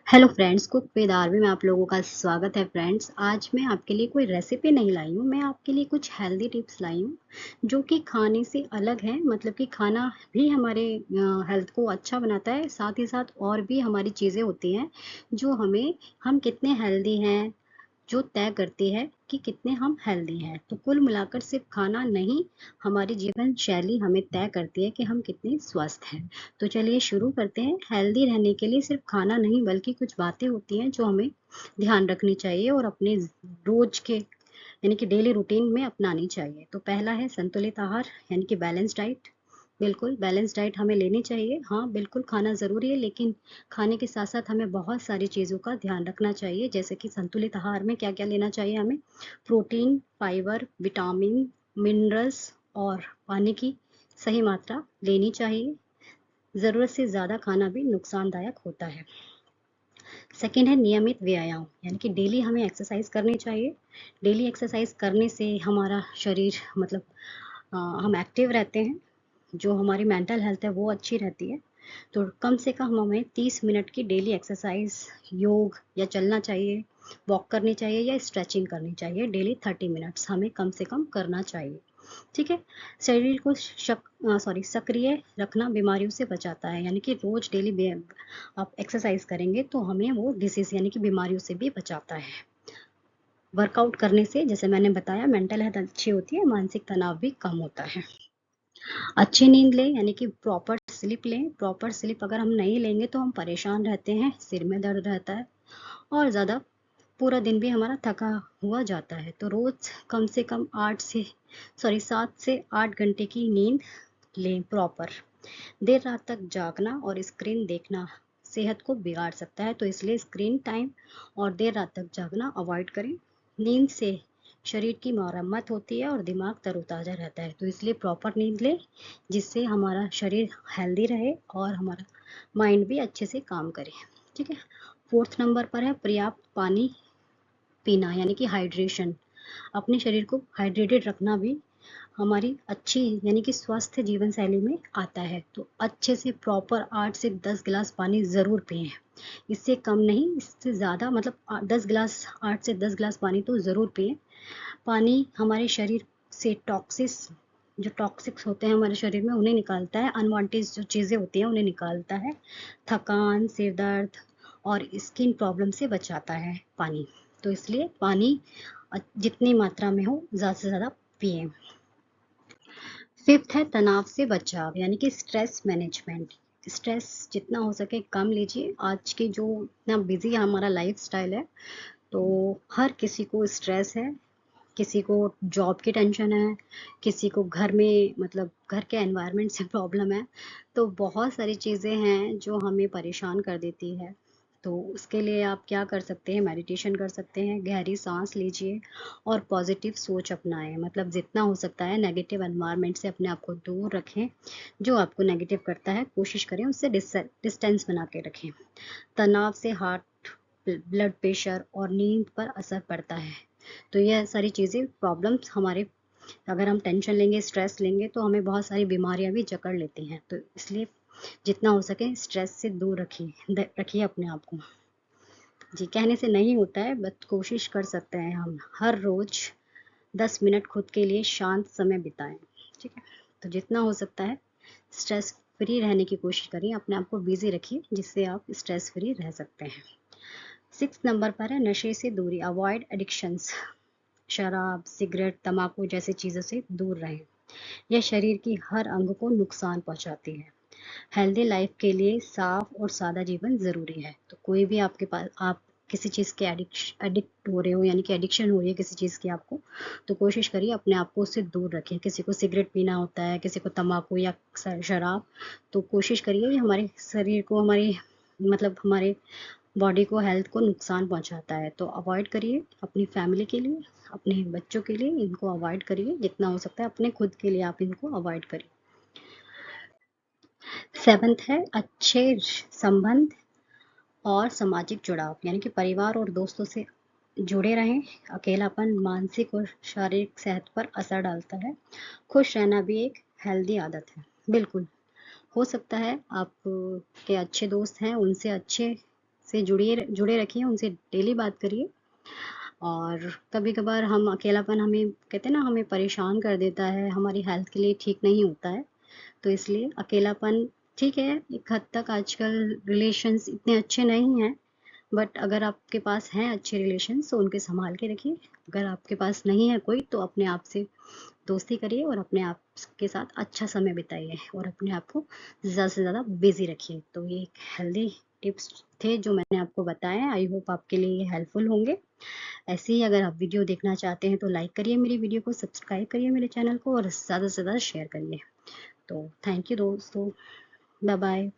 Hello friends, cook with Aarvi में आप लोगों का स्वागत है। फ्रेंड्स, आज मैं आपके लिए कोई रेसिपी नहीं लाई हूँ। मैं आपके लिए कुछ हेल्दी टिप्स लाई हूँ जो कि खाने से अलग है। मतलब कि खाना भी हमारे हेल्थ को अच्छा बनाता है, साथ ही साथ और भी हमारी चीज़ें होती हैं जो हम कितने हेल्दी हैं जो तय करती है कि कितने हम हेल्दी हैं। तो कुल मिलाकर सिर्फ खाना नहीं, हमारी जीवन शैली हमें तय करती है कि हम कितने स्वस्थ हैं। तो चलिए शुरू करते हैं। हेल्दी रहने के लिए सिर्फ खाना नहीं बल्कि कुछ बातें होती हैं जो हमें ध्यान रखनी चाहिए और अपने रोज के यानी कि डेली रूटीन में अपनानी चाहिए। तो पहला है संतुलित आहार यानी कि बैलेंस डाइट। बिल्कुल बैलेंस डाइट हमें लेनी चाहिए। हाँ, बिल्कुल खाना ज़रूरी है, लेकिन खाने के साथ साथ हमें बहुत सारी चीज़ों का ध्यान रखना चाहिए। जैसे कि संतुलित आहार में क्या क्या लेना चाहिए हमें? प्रोटीन, फाइबर, विटामिन, मिनरल्स और पानी की सही मात्रा लेनी चाहिए। ज़रूरत से ज़्यादा खाना भी नुकसानदायक होता है। सेकेंड है नियमित व्यायाम, यानी कि डेली हमें एक्सरसाइज करनी चाहिए। डेली एक्सरसाइज करने से हमारा शरीर मतलब हम एक्टिव रहते हैं। जो हमारी मेंटल हेल्थ है वो अच्छी रहती है। तो कम से कम हमें 30 मिनट की डेली एक्सरसाइज, योग या चलना चाहिए, वॉक करनी चाहिए या स्ट्रेचिंग करनी चाहिए। डेली 30 मिनट्स हमें कम से कम करना चाहिए। ठीक है। शरीर को सक्रिय रखना बीमारियों से बचाता है। यानी कि रोज डेली आप एक्सरसाइज करेंगे तो हमें वो डिसीज यानी कि बीमारियों से भी बचाता है। वर्कआउट करने से, जैसे मैंने बताया, मेंटल हेल्थ अच्छी होती है, मानसिक तनाव भी कम होता है। अच्छी नींद लें, यानी कि प्रॉपर स्लीप लें। प्रॉपर स्लीप अगर हम नहीं लेंगे तो हम परेशान रहते हैं, सिर में दर्द रहता है और ज़्यादा पूरा दिन भी हमारा थका हुआ जाता है। तो रोज़ कम से कम 7 से 8 घंटे की नींद लें प्रॉपर। देर रात तक जागना और स्क्रीन देखना सेहत को बिगाड़ सकता है, तो इसलिए स्क्रीन टाइम और देर रात तक जागना अवॉइड करें। नींद से शरीर की मरम्मत होती है और दिमाग तरोताज़ा रहता है, तो इसलिए प्रॉपर नींद लें जिससे हमारा शरीर हेल्दी रहे और हमारा माइंड भी अच्छे से काम करे। ठीक है। फोर्थ नंबर पर है पर्याप्त पानी पीना, यानी कि हाइड्रेशन। अपने शरीर को हाइड्रेटेड रखना भी हमारी अच्छी यानी कि स्वस्थ जीवन शैली में आता है। तो अच्छे से प्रॉपर 8 से 10 गिलास पानी ज़रूर पिएं। इससे कम नहीं, इससे ज़्यादा, मतलब 10 गिलास, 8 से 10 गिलास पानी तो ज़रूर पिएं। पानी हमारे शरीर से जो टॉक्सिक्स होते हैं हमारे शरीर में उन्हें निकालता है। अनवांटेड जो चीज़ें होती हैं उन्हें निकालता है। थकान, सिर दर्द और स्किन प्रॉब्लम से बचाता है पानी। तो इसलिए पानी जितनी मात्रा में हो ज़्यादा से ज़्यादा पिएं। फिफ्थ है तनाव से बचाव, यानी कि स्ट्रेस मैनेजमेंट। स्ट्रेस जितना हो सके कम लीजिए। आज की जो इतना बिजी हमारा लाइफ स्टाइल है, तो हर किसी को स्ट्रेस है। किसी को जॉब की टेंशन है, किसी को घर में मतलब घर के एनवायरनमेंट से प्रॉब्लम है। तो बहुत सारी चीज़ें हैं जो हमें परेशान कर देती है। तो उसके लिए आप क्या कर सकते हैं? मेडिटेशन कर सकते हैं, गहरी सांस लीजिए और पॉजिटिव सोच अपनाएं। मतलब जितना हो सकता है नेगेटिव एनवायरनमेंट से अपने आप को दूर रखें। जो आपको नेगेटिव करता है कोशिश करें उससे डिस्टेंस बना के रखें। तनाव से हार्ट, ब्लड प्रेशर और नींद पर असर पड़ता है। तो यह सारी चीज़ें प्रॉब्लम्स हमारे, अगर हम टेंशन लेंगे, स्ट्रेस लेंगे तो हमें बहुत सारी बीमारियां भी जकड़ लेती हैं। तो इसलिए जितना हो सके स्ट्रेस से दूर रखिए अपने आप को। जी, कहने से नहीं होता है, बट कोशिश कर सकते हैं हम हर रोज 10 मिनट खुद के लिए शांत समय बिताएं। ठीक है। तो जितना हो सकता है स्ट्रेस फ्री रहने की कोशिश करिए, अपने आप को बिजी रखिए जिससे आप स्ट्रेस फ्री रह सकते हैं। 6 नंबर पर है नशे से दूरी, अवॉइड एडिक्शंस। शराब, सिगरेट, तंबाकू जैसी चीज़ों से दूर रहें। यह शरीर की हर अंग को नुकसान पहुंचाती है। हेल्दी लाइफ के लिए साफ और सादा जीवन ज़रूरी है। तो कोई भी आपके पास, आप किसी चीज़ के एडिक्ट हो रहे हो, यानी कि एडिक्शन हो रही है किसी चीज़ की आपको, तो कोशिश करिए अपने आप को उससे दूर रखें। किसी को सिगरेट पीना होता है, किसी को तंबाकू या शराब, तो कोशिश करिए कि हमारे शरीर को, हमारे बॉडी को, हेल्थ को नुकसान पहुंचाता है। तो अवॉइड करिए अपनी फैमिली के लिए, अपने बच्चों के लिए इनको अवॉइड करिए। जितना हो सकता है अपने खुद के लिए आप इनको अवॉइड करिए। 7th है अच्छे संबंध और सामाजिक जुड़ाव, यानी कि परिवार और दोस्तों से जुड़े रहें। अकेलापन मानसिक और शारीरिक सेहत पर असर डालता है। खुश रहना भी एक हेल्दी आदत है। बिल्कुल हो सकता है आप के अच्छे दोस्त हैं, उनसे अच्छे से जुड़े रखिए, उनसे डेली बात करिए। और कभी-कभार हम अकेलापन हमें कहते हैं ना हमें परेशान कर देता है, हमारी हेल्थ के लिए ठीक नहीं होता है। तो इसलिए अकेलापन ठीक है, एक हद तक आजकल रिलेशंस इतने अच्छे नहीं हैं, बट अगर आपके पास हैं अच्छे रिलेशंस तो उनके सँभाल के रखिए। अगर आपके पास नहीं है कोई तो अपने आप से दोस्ती करिए और अपने आप के साथ अच्छा समय बिताइए और अपने आप को ज़्यादा से ज़्यादा बिज़ी रखिए। तो ये एक हेल्दी टिप्स थे जो मैंने आपको बताए हैं। आई होप आपके लिए ये हेल्पफुल होंगे। ऐसे ही अगर आप वीडियो देखना चाहते हैं तो लाइक करिए मेरी वीडियो को, सब्सक्राइब करिए मेरे चैनल को और ज़्यादा से ज़्यादा शेयर करिए। तो थैंक यू दोस्तों। Bye bye.